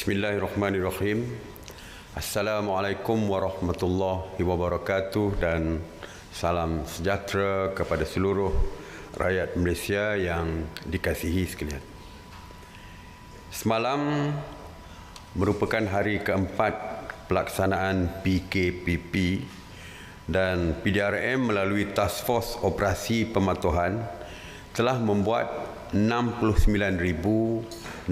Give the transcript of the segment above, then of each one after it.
Bismillahirrahmanirrahim. Assalamualaikum warahmatullahi wabarakatuh dan salam sejahtera kepada seluruh rakyat Malaysia yang dikasihi sekalian. Semalam merupakan hari keempat pelaksanaan PKPP dan PDRM melalui Task Force Operasi Pematuhan telah membuat 69,608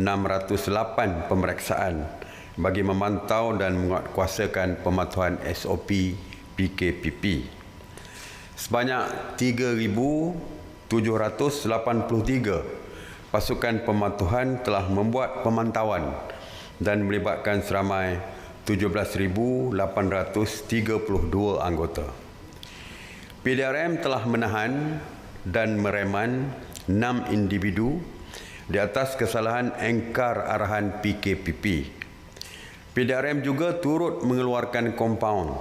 pemeriksaan bagi memantau dan menguatkuasakan pematuhan SOP PKPP. Sebanyak 3,783 pasukan pematuhan telah membuat pemantauan dan melibatkan seramai 17,832 anggota. PDRM telah menahan dan mereman 6 individu di atas kesalahan engkar arahan PKPP. PDRM juga turut mengeluarkan kompaun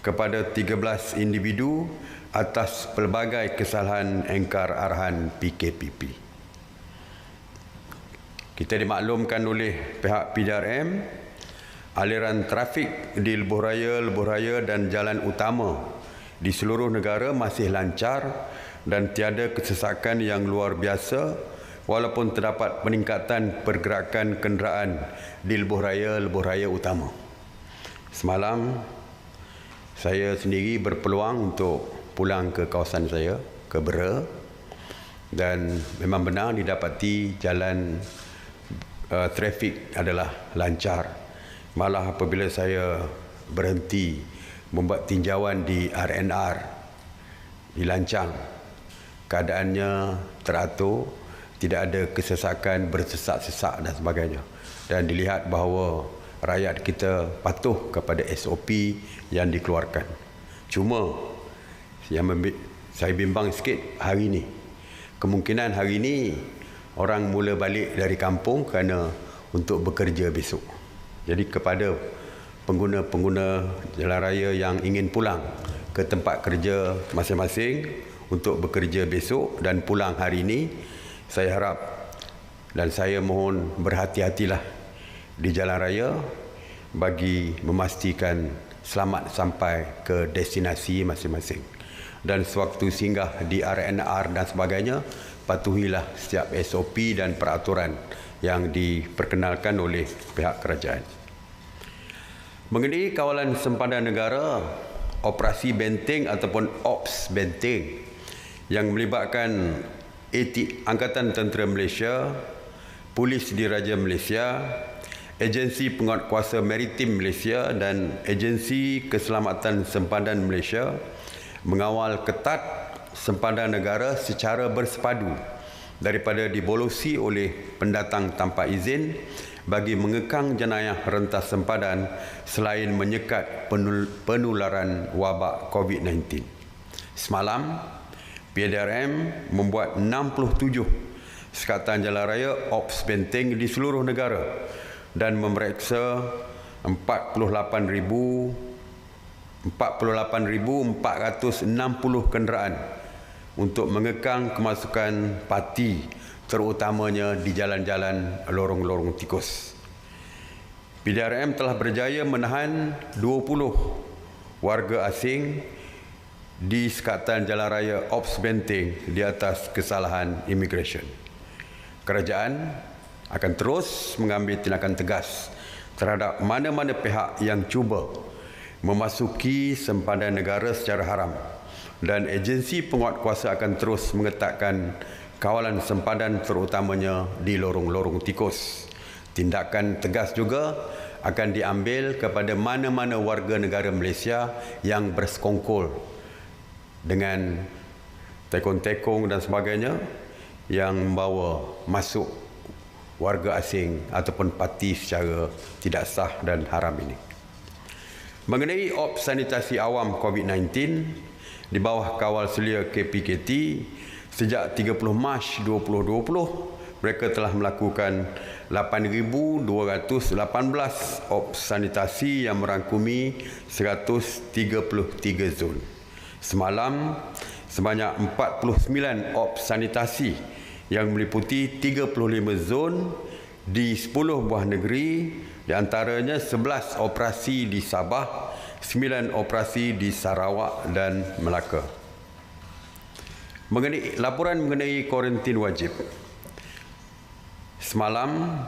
kepada 13 individu atas pelbagai kesalahan engkar arahan PKPP. Kita dimaklumkan oleh pihak PDRM, aliran trafik di lebuh raya dan jalan utama di seluruh negara masih lancar dan tiada kesesakan yang luar biasa walaupun terdapat peningkatan pergerakan kenderaan di lebuh raya utama. Semalam saya sendiri berpeluang untuk pulang ke kawasan saya, ke Bera, dan memang benar didapati jalan trafik adalah lancar. Malah apabila saya berhenti membuat tinjauan di RNR di Lancang, keadaannya teratur, tidak ada kesesakan, bersesak-sesak dan sebagainya. Dan dilihat bahawa rakyat kita patuh kepada SOP yang dikeluarkan. Cuma yang saya bimbang sikit hari ini. Kemungkinan hari ini orang mula balik dari kampung kerana untuk bekerja besok. Jadi kepada pengguna-pengguna jalan raya yang ingin pulang ke tempat kerja masing-masing untuk bekerja besok dan pulang hari ini, saya harap dan saya mohon berhati-hatilah di jalan raya bagi memastikan selamat sampai ke destinasi masing-masing. Dan sewaktu singgah di RNR dan sebagainya, patuhilah setiap SOP dan peraturan yang diperkenalkan oleh pihak kerajaan. Mengenai kawalan sempadan negara, operasi benteng ataupun OPS benteng yang melibatkan Angkatan Tentera Malaysia, Polis Diraja Malaysia, Agensi Penguatkuasa Maritim Malaysia dan Agensi Keselamatan Sempadan Malaysia mengawal ketat sempadan negara secara bersepadu daripada dibolosi oleh pendatang tanpa izin bagi mengekang jenayah rentas sempadan selain menyekat penularan wabak COVID-19. Semalam, PDRM membuat 67 sekatan jalan raya OPS benteng di seluruh negara dan memeriksa 48,460 kenderaan untuk mengekang kemasukan parti, terutamanya di jalan-jalan lorong-lorong tikus. PDRM telah berjaya menahan 20 warga asing di sekatan jalan raya OPS benteng di atas kesalahan imigresen. Kerajaan akan terus mengambil tindakan tegas terhadap mana-mana pihak yang cuba memasuki sempadan negara secara haram, dan agensi penguatkuasa akan terus mengetatkan kawalan sempadan terutamanya di lorong-lorong tikus. Tindakan tegas juga akan diambil kepada mana-mana warga negara Malaysia yang bersekongkol dengan tekong-tekong dan sebagainya yang membawa masuk warga asing ataupun parti secara tidak sah dan haram ini. Mengenai OPS sanitasi awam COVID-19 di bawah kawal selia KPKT, sejak 30 Mac 2020, mereka telah melakukan 8,218 OPS sanitasi yang merangkumi 133 zon. Semalam, sebanyak 49 OPS sanitasi yang meliputi 35 zon di 10 buah negeri Di antaranya 11 operasi di Sabah, 9 operasi di Sarawak dan Melaka. Laporan mengenai kuarantin wajib. Semalam,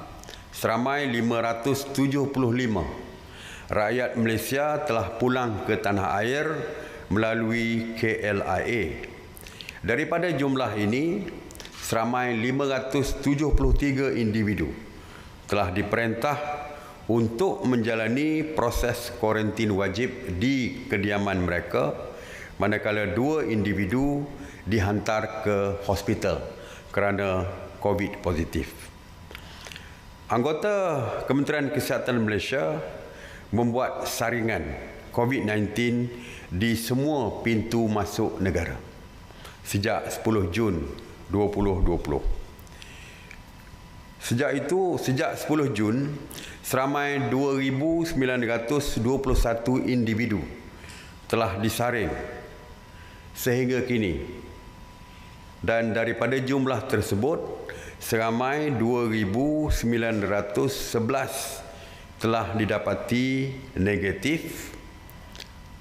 seramai 575 rakyat Malaysia telah pulang ke tanah air melalui KLIA. Daripada jumlah ini, seramai 573 individu telah diperintah untuk menjalani proses kuarantin wajib di kediaman mereka, manakala 2 individu dihantar ke hospital kerana COVID positif. Anggota Kementerian Kesihatan Malaysia membuat saringan COVID-19 di semua pintu masuk negara sejak 10 Jun 2020. Sejak 10 Jun, seramai 2,921 individu telah disaring sehingga kini. Dan daripada jumlah tersebut, seramai 2,911 telah didapati negatif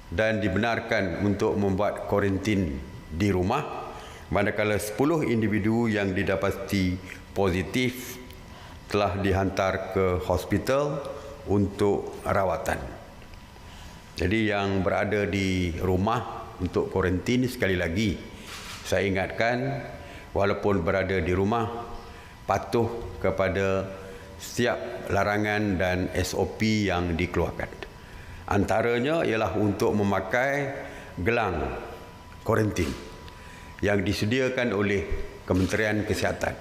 dan dibenarkan untuk membuat kuarantin di rumah, manakala 10 individu yang didapati positif telah dihantar ke hospital untuk rawatan. Jadi yang berada di rumah untuk kuarantin, sekali lagi saya ingatkan, walaupun berada di rumah, patuh kepada setiap larangan dan SOP yang dikeluarkan. Antaranya ialah untuk memakai gelang kuarantin yang disediakan oleh Kementerian Kesihatan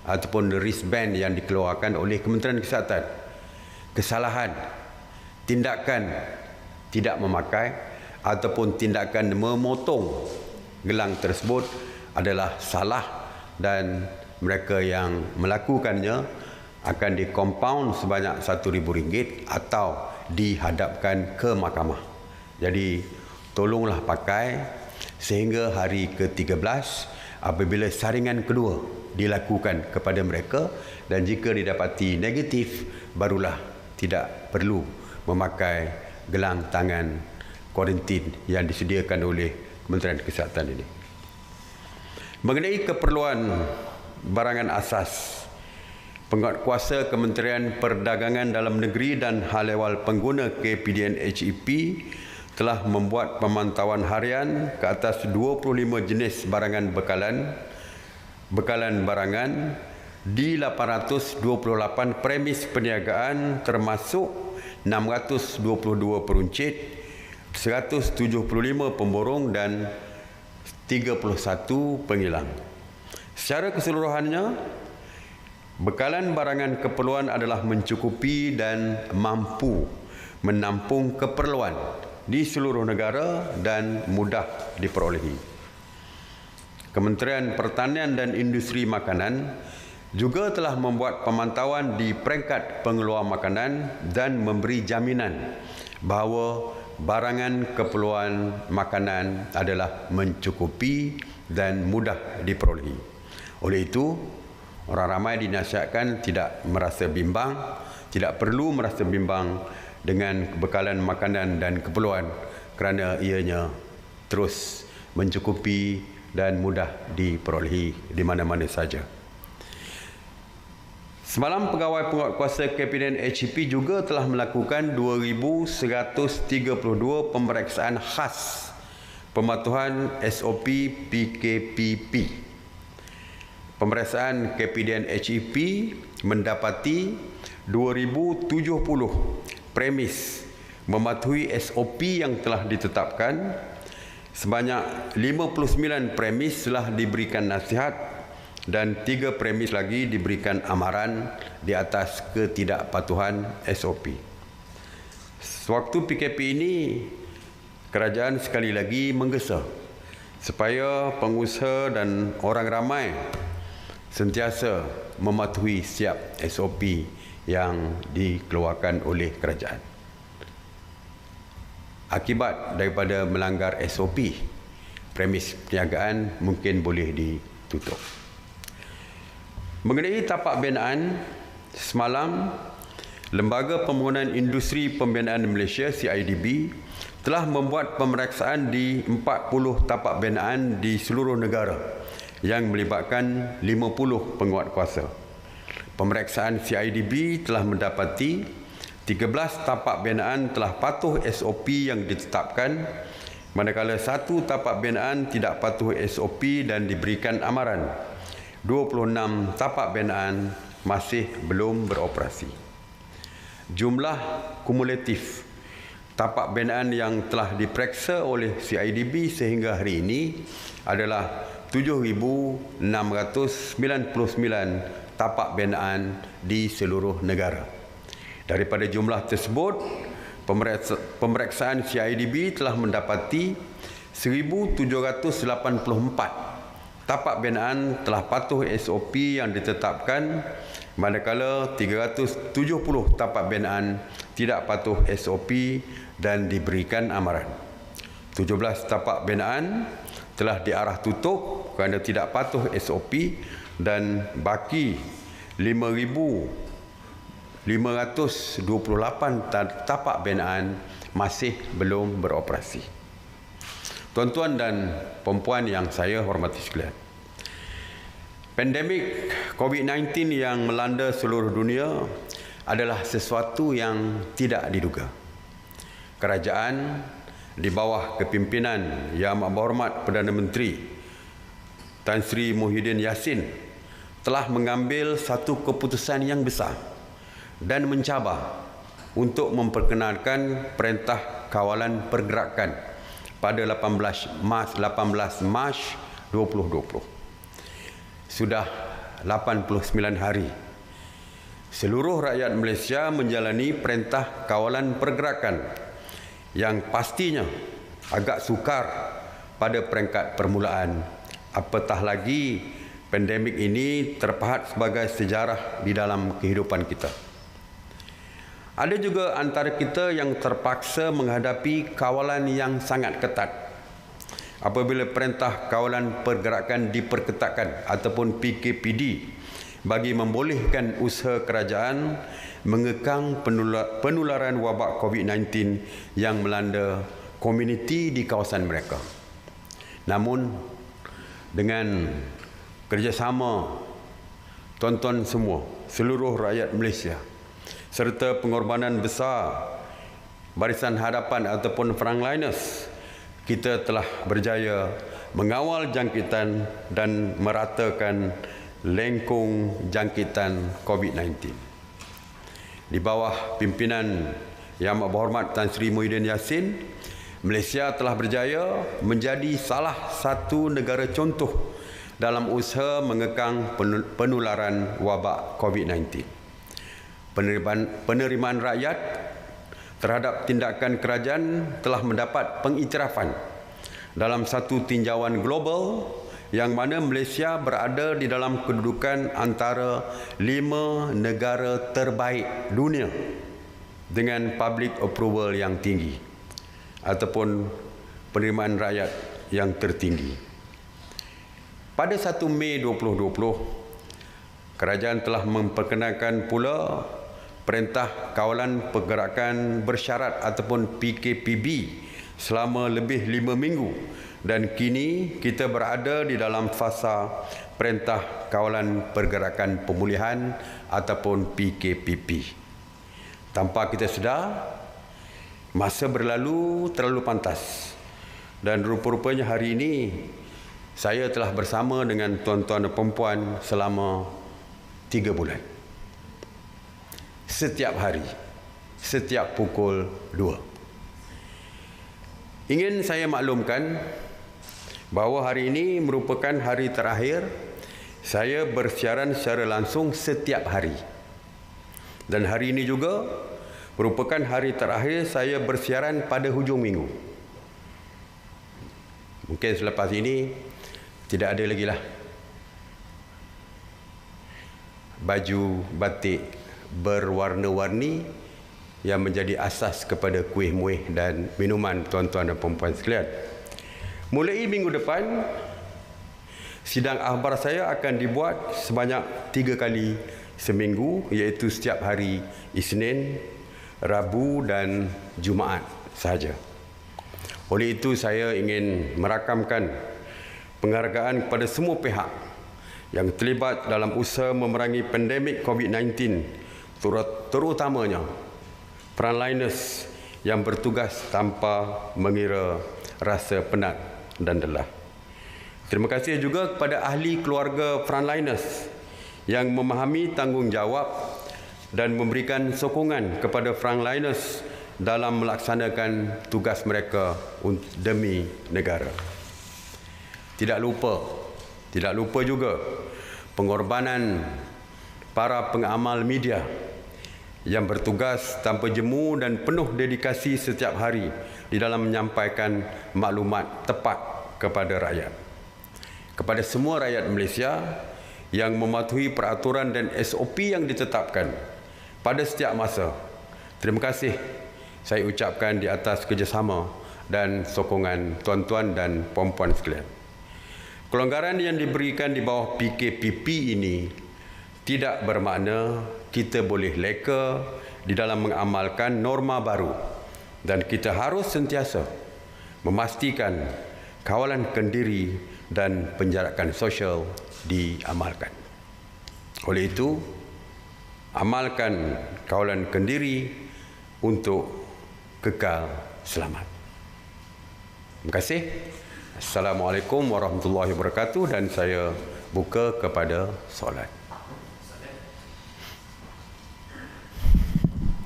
ataupun wristband yang dikeluarkan oleh Kementerian Kesihatan. Kesalahan, tindakan tidak memakai ataupun tindakan memotong gelang tersebut adalah salah dan mereka yang melakukannya akan dikompaun sebanyak RM1,000 atau dihadapkan ke mahkamah. Jadi tolonglah pakai sehingga hari ke-13 apabila saringan kedua dilakukan kepada mereka, dan jika didapati negatif, barulah tidak perlu memakai gelang tangan kuarantin yang disediakan oleh Kementerian Kesihatan ini. Mengenai keperluan barangan asas, Penguatkuasa Kementerian Perdagangan Dalam Negeri dan Hal Ehwal Pengguna KPDN HEP telah membuat pemantauan harian ke atas 25 jenis barangan bekalan barangan di 828 premis perniagaan, termasuk 622 peruncit, 175 pemborong dan 31 pengilang. Secara keseluruhannya, bekalan barangan keperluan adalah mencukupi dan mampu menampung keperluan di seluruh negara dan mudah diperolehi. Kementerian Pertanian dan Industri Makanan juga telah membuat pemantauan di peringkat pengeluar makanan dan memberi jaminan bahawa barangan keperluan makanan adalah mencukupi dan mudah diperolehi. Oleh itu, orang ramai dinasihatkan tidak merasa bimbang, tidak perlu merasa bimbang dengan bekalan makanan dan keperluan kerana ianya terus mencukupi dan mudah diperolehi di mana-mana saja. Semalam, Pegawai Penguatkuasa KPDN HEP juga telah melakukan 2,132 pemeriksaan khas pematuhan SOP PKPP. Pemeriksaan KPDN HEP mendapati 2,070 premis mematuhi SOP yang telah ditetapkan. Sebanyak 59 premis telah diberikan nasihat dan 3 premis lagi diberikan amaran di atas ketidakpatuhan SOP. Sewaktu PKP ini, kerajaan sekali lagi menggesa supaya pengusaha dan orang ramai sentiasa mematuhi setiap SOP yang dikeluarkan oleh kerajaan. Akibat daripada melanggar SOP, premis perniagaan mungkin boleh ditutup. Mengenai tapak binaan, semalam Lembaga Pembangunan Industri Pembinaan Malaysia (CIDB) telah membuat pemeriksaan di 40 tapak binaan di seluruh negara yang melibatkan 50 penguatkuasa. Pemeriksaan CIDB telah mendapati 13 tapak binaan telah patuh SOP yang ditetapkan, manakala 1 tapak binaan tidak patuh SOP dan diberikan amaran. 26 tapak binaan masih belum beroperasi. Jumlah kumulatif tapak binaan yang telah diperiksa oleh CIDB sehingga hari ini adalah 7,699 tapak binaan di seluruh negara. Daripada jumlah tersebut, pemeriksaan CIDB telah mendapati 1,784 tapak binaan telah patuh SOP yang ditetapkan, manakala 370 tapak binaan tidak patuh SOP dan diberikan amaran. 17 tapak binaan telah diarah tutup kerana tidak patuh SOP dan baki 5,528 tapak binaan masih belum beroperasi. Tuan-tuan dan puan-puan yang saya hormati sekalian, pandemik COVID-19 yang melanda seluruh dunia adalah sesuatu yang tidak diduga. Kerajaan di bawah kepimpinan Yang Amat Berhormat Perdana Menteri Tan Sri Muhyiddin Yassin telah mengambil satu keputusan yang besar dan mencabar untuk memperkenalkan Perintah Kawalan Pergerakan pada 18 Mac 2020. Sudah 89 hari seluruh rakyat Malaysia menjalani Perintah Kawalan Pergerakan yang pastinya agak sukar pada peringkat permulaan, apatah lagi pandemik ini terpahat sebagai sejarah di dalam kehidupan kita. Ada juga antara kita yang terpaksa menghadapi kawalan yang sangat ketat. Apabila Perintah Kawalan Pergerakan diperketatkan ataupun PKPD bagi membolehkan usaha kerajaan mengekang penularan wabak COVID-19 yang melanda komuniti di kawasan mereka. Namun, dengan kerjasama tuan-tuan semua, seluruh rakyat Malaysia, serta pengorbanan besar barisan hadapan ataupun frontliners, kita telah berjaya mengawal jangkitan dan meratakan lengkung jangkitan COVID-19. Di bawah pimpinan Yang Amat Berhormat Tan Sri Muhyiddin Yassin, Malaysia telah berjaya menjadi salah satu negara contoh dalam usaha mengekang penularan wabak COVID-19. Penerimaan rakyat terhadap tindakan kerajaan telah mendapat pengiktirafan dalam satu tinjauan global yang mana Malaysia berada di dalam kedudukan antara 5 negara terbaik dunia dengan public approval yang tinggi ataupun penerimaan rakyat yang tertinggi. Pada 1 Mei 2020, kerajaan telah memperkenalkan pula Perintah Kawalan Pergerakan Bersyarat ataupun PKPB selama lebih 5 minggu dan kini kita berada di dalam fasa Perintah Kawalan Pergerakan Pemulihan ataupun PKPP. Tanpa kita sedar, masa berlalu terlalu pantas dan rupa-rupanya hari ini saya telah bersama dengan tuan-tuan dan puan-puan selama 3 bulan. Setiap hari, setiap pukul 2. Ingin saya maklumkan bahawa hari ini merupakan hari terakhir saya bersiaran secara langsung setiap hari. Dan hari ini juga merupakan hari terakhir saya bersiaran pada hujung minggu. Mungkin selepas ini tidak ada lagi lah baju batik berwarna-warni yang menjadi asas kepada kuih muih dan minuman tuan-tuan dan puan-puan sekalian. Mulai minggu depan, sidang akhbar saya akan dibuat sebanyak 3 kali seminggu, iaitu setiap hari Isnin, Rabu dan Jumaat sahaja. Oleh itu saya ingin merakamkan penghargaan kepada semua pihak yang terlibat dalam usaha memerangi pandemik COVID-19, terutamanya frontliners yang bertugas tanpa mengira rasa penat dan lelah. Terima kasih juga kepada ahli keluarga frontliners yang memahami tanggungjawab dan memberikan sokongan kepada frontliners dalam melaksanakan tugas mereka demi negara. Tidak lupa juga pengorbanan para pengamal media yang bertugas tanpa jemu dan penuh dedikasi setiap hari di dalam menyampaikan maklumat tepat kepada rakyat. Kepada semua rakyat Malaysia yang mematuhi peraturan dan SOP yang ditetapkan pada setiap masa, terima kasih saya ucapkan di atas kerjasama dan sokongan tuan-tuan dan puan-puan sekalian. Kelonggaran yang diberikan di bawah PKPP ini tidak bermakna kita boleh leka di dalam mengamalkan norma baru, dan kita harus sentiasa memastikan kawalan kendiri dan penjarakan sosial diamalkan. Oleh itu, amalkan kawalan kendiri untuk kekal selamat. Terima kasih. Assalamualaikum warahmatullahi wabarakatuh, dan saya buka kepada soalan.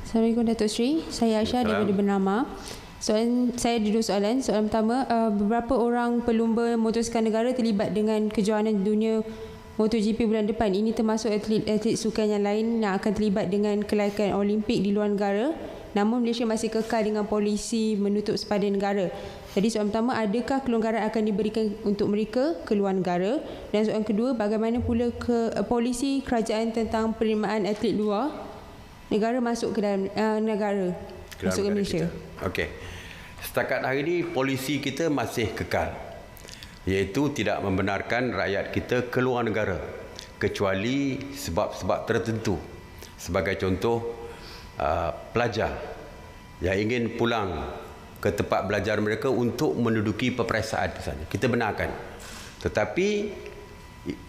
Assalamualaikum Datuk Seri, saya Aisyah daripada Bernama. Soalan saya ada dua soalan. Soalan pertama, beberapa orang pelumba motosikal negara terlibat dengan kejohanan dunia MotoGP bulan depan. Ini termasuk atlet sukan yang lain yang akan terlibat dengan kelaikan Olimpik di luar negara. Namun Malaysia masih kekal dengan polisi menutup sepadan negara. Jadi soalan pertama, adakah kelonggaran akan diberikan untuk mereka ke luar negara? Dan soalan kedua, bagaimana pula polisi kerajaan tentang penerimaan atlet luar negara masuk ke dalam negara, masuk ke Malaysia? Okey. Setakat hari ini polisi kita masih kekal, iaitu tidak membenarkan rakyat kita ke luar negara kecuali sebab-sebab tertentu. Sebagai contoh, pelajar yang ingin pulang ke tempat belajar mereka untuk menduduki peperiksaan di sana, kita benarkan. Tetapi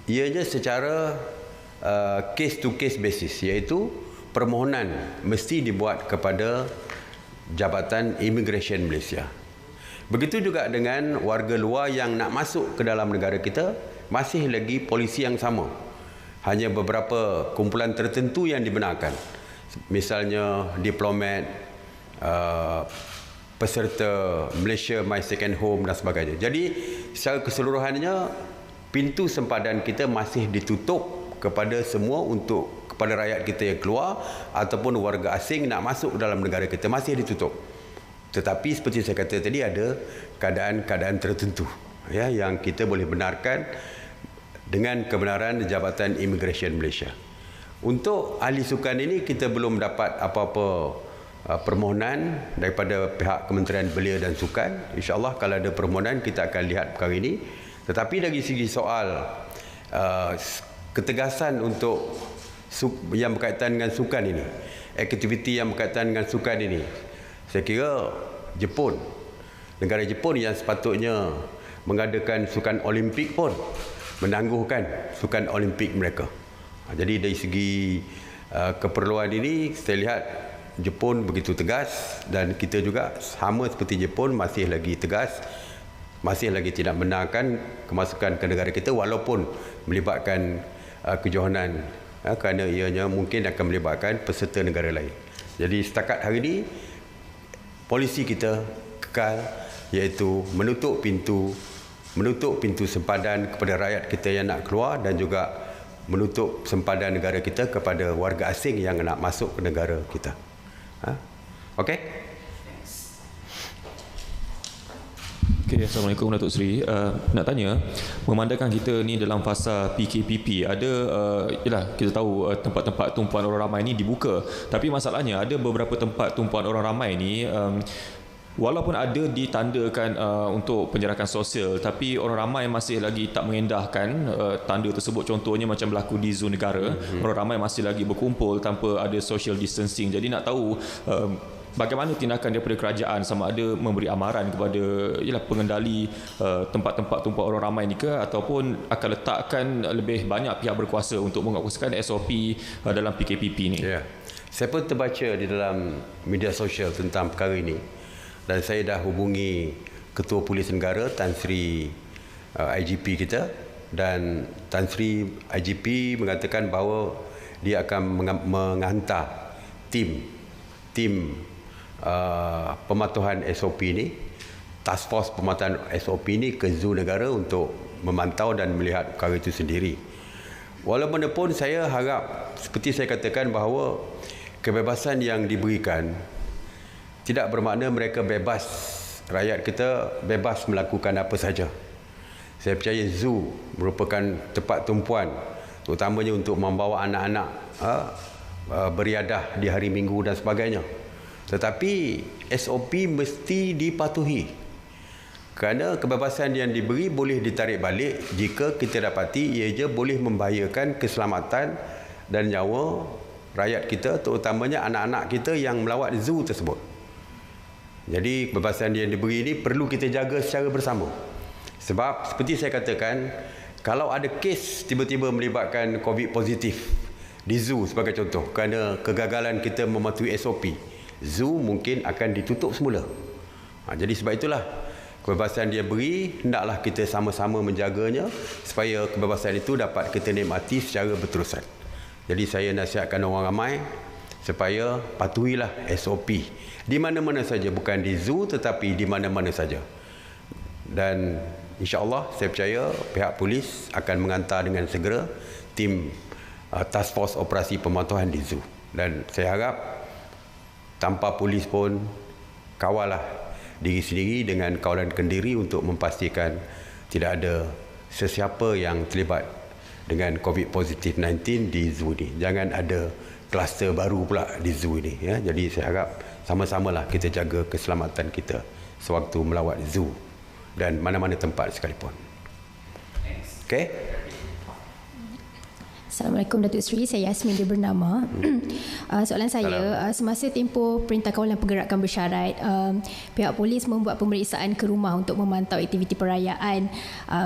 ianya secara case to case basis, iaitu permohonan mesti dibuat kepada Jabatan Immigration Malaysia. Begitu juga dengan warga luar yang nak masuk ke dalam negara kita, masih lagi polisi yang sama. Hanya beberapa kumpulan tertentu yang dibenarkan. Misalnya diplomat, peserta Malaysia My Second Home dan sebagainya. Jadi secara keseluruhannya pintu sempadan kita masih ditutup kepada semua kepada rakyat kita yang keluar ataupun warga asing nak masuk dalam negara kita, masih ditutup. Tetapi seperti saya kata tadi, ada keadaan-keadaan tertentu ya yang kita boleh benarkan dengan kebenaran Jabatan Immigration Malaysia. Untuk ahli sukan ini kita belum dapat apa-apa permohonan daripada pihak Kementerian Belia dan Sukan. InsyaAllah kalau ada permohonan kita akan lihat perkara ini. Tetapi dari segi soal ketegasan untuk yang berkaitan dengan sukan ini, aktiviti yang berkaitan dengan sukan ini, saya kira negara Jepun yang sepatutnya mengadakan sukan Olimpik pun menangguhkan sukan Olimpik mereka. Jadi dari segi keperluan ini, saya lihat Jepun begitu tegas, dan kita juga sama seperti Jepun masih lagi tegas, masih lagi tidak benarkan kemasukan ke negara kita walaupun melibatkan kejohanan, kerana ianya mungkin akan melibatkan peserta negara lain. Jadi setakat hari ini polisi kita kekal, iaitu menutup pintu sempadan kepada rakyat kita yang nak keluar, dan juga menutup sempadan negara kita kepada warga asing yang nak masuk ke negara kita. Okey? Okay, Assalamualaikum Datuk Seri. Nak tanya, memandangkan kita ni dalam fasa PKPP, ada yalah, kita tahu tempat-tempat tumpuan orang ramai ni dibuka, tapi masalahnya ada beberapa tempat tumpuan orang ramai ni walaupun ada ditandakan untuk penjarakan sosial, tapi orang ramai masih lagi tak mengendahkan tanda tersebut. Contohnya macam berlaku di zoo negara, orang ramai masih lagi berkumpul tanpa ada social distancing. Jadi nak tahu bagaimana tindakan daripada kerajaan, sama ada memberi amaran kepada pengendali tempat-tempat tumpuan orang ramai ni ke, ataupun akan letakkan lebih banyak pihak berkuasa untuk menguatkan SOP dalam PKPP ni. Ya. Saya pun terbaca di dalam media sosial tentang perkara ini, dan saya dah hubungi Ketua Polis Negara Tan Sri IGP kita, dan Tan Sri IGP mengatakan bahawa dia akan menghantar tim pematuhan SOP ini, task force pematuhan SOP ini ke zoo negara untuk memantau dan melihat perkara itu sendiri. Walaupun saya harap, seperti saya katakan, bahawa kebebasan yang diberikan tidak bermakna mereka bebas, rakyat kita bebas melakukan apa saja. Saya percaya zoo merupakan tempat tumpuan, terutamanya untuk membawa anak-anak beriadah di hari Minggu dan sebagainya. Tetapi SOP mesti dipatuhi, kerana kebebasan yang diberi boleh ditarik balik jika kita dapati ia boleh membahayakan keselamatan dan nyawa rakyat kita, terutamanya anak-anak kita yang melawat zoo tersebut. Jadi kebebasan yang diberi ini perlu kita jaga secara bersama. Sebab seperti saya katakan, kalau ada kes tiba-tiba melibatkan COVID positif di zoo sebagai contoh, kerana kegagalan kita mematuhi SOP, zoo mungkin akan ditutup semula. Jadi sebab itulah kebebasan dia beri, hendaklah kita sama-sama menjaganya supaya kebebasan itu dapat kita nikmati secara berterusan. Jadi saya nasihatkan orang ramai supaya patuhilah SOP di mana-mana saja, bukan di zoo tetapi di mana-mana saja. Dan insya-Allah saya percaya pihak polis akan mengantar dengan segera tim task force operasi pemantauan di zoo. Dan saya harap tanpa polis pun kawallah diri sendiri dengan kawalan kendiri untuk memastikan tidak ada sesiapa yang terlibat dengan COVID positif 19 di zoo ini. Jangan ada kluster baru pula di zoo ini. Ya. Jadi saya harap sama-samalah kita jaga keselamatan kita sewaktu melawat zoo dan mana-mana tempat sekalipun. Okey. Assalamualaikum Datuk Seri, saya Yasmin dia bernama. Soalan saya, semasa tempoh Perintah Kawalan Pergerakan bersyarat, pihak polis membuat pemeriksaan ke rumah untuk memantau aktiviti perayaan,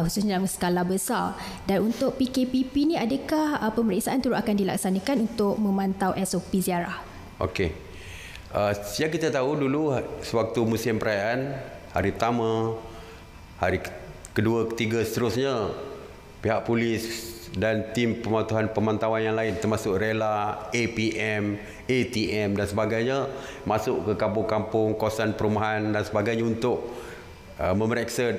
khususnya dalam skala besar. Dan untuk PKPP ni, adakah pemeriksaan turut akan dilaksanakan untuk memantau SOP ziarah? Okey. Yang kita tahu dulu, sewaktu musim perayaan, hari pertama, hari kedua, ketiga seterusnya, pihak polis dan tim pemantauan yang lain termasuk rela, APM, ATM dan sebagainya masuk ke kampung-kampung, kawasan perumahan dan sebagainya untuk memeriksa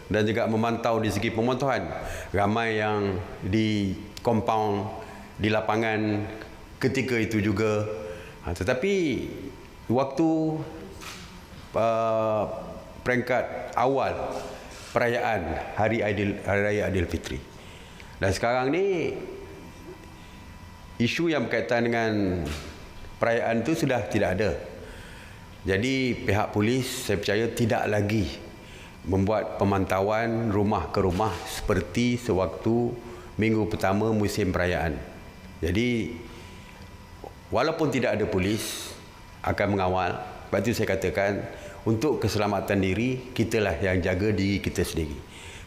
dan juga memantau di segi pemantauan. Ramai yang di kompaun, di lapangan ketika itu juga. Tetapi waktu peringkat awal perayaan Hari Raya Aidilfitri, dan sekarang ni isu yang berkaitan dengan perayaan itu sudah tidak ada. Jadi pihak polis saya percaya tidak lagi membuat pemantauan rumah ke rumah seperti sewaktu minggu pertama musim perayaan. Jadi walaupun tidak ada polis akan mengawal, sebab itu saya katakan untuk keselamatan diri, kitalah yang jaga diri kita sendiri.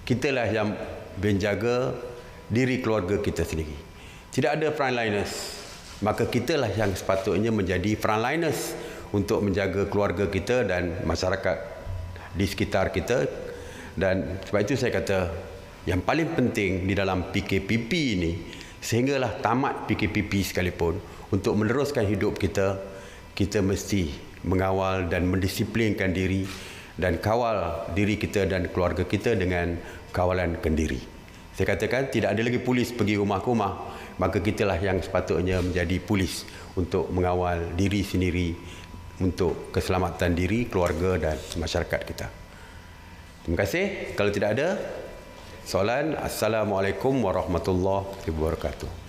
Kitalah yang menjaga diri keluarga kita sendiri. Tidak ada frontliners, maka kitalah yang sepatutnya menjadi frontliners untuk menjaga keluarga kita dan masyarakat di sekitar kita. Dan sebab itu saya kata yang paling penting di dalam PKPP ini, sehinggalah tamat PKPP sekalipun, untuk meneruskan hidup kita, kita mesti mengawal dan mendisiplinkan diri dan kawal diri kita dan keluarga kita dengan kawalan kendiri. Saya katakan tidak ada lagi polis pergi rumah ke rumah, maka kitalah yang sepatutnya menjadi polis untuk mengawal diri sendiri untuk keselamatan diri, keluarga dan masyarakat kita. Terima kasih. Kalau tidak ada soalan, Assalamualaikum warahmatullahi wabarakatuh.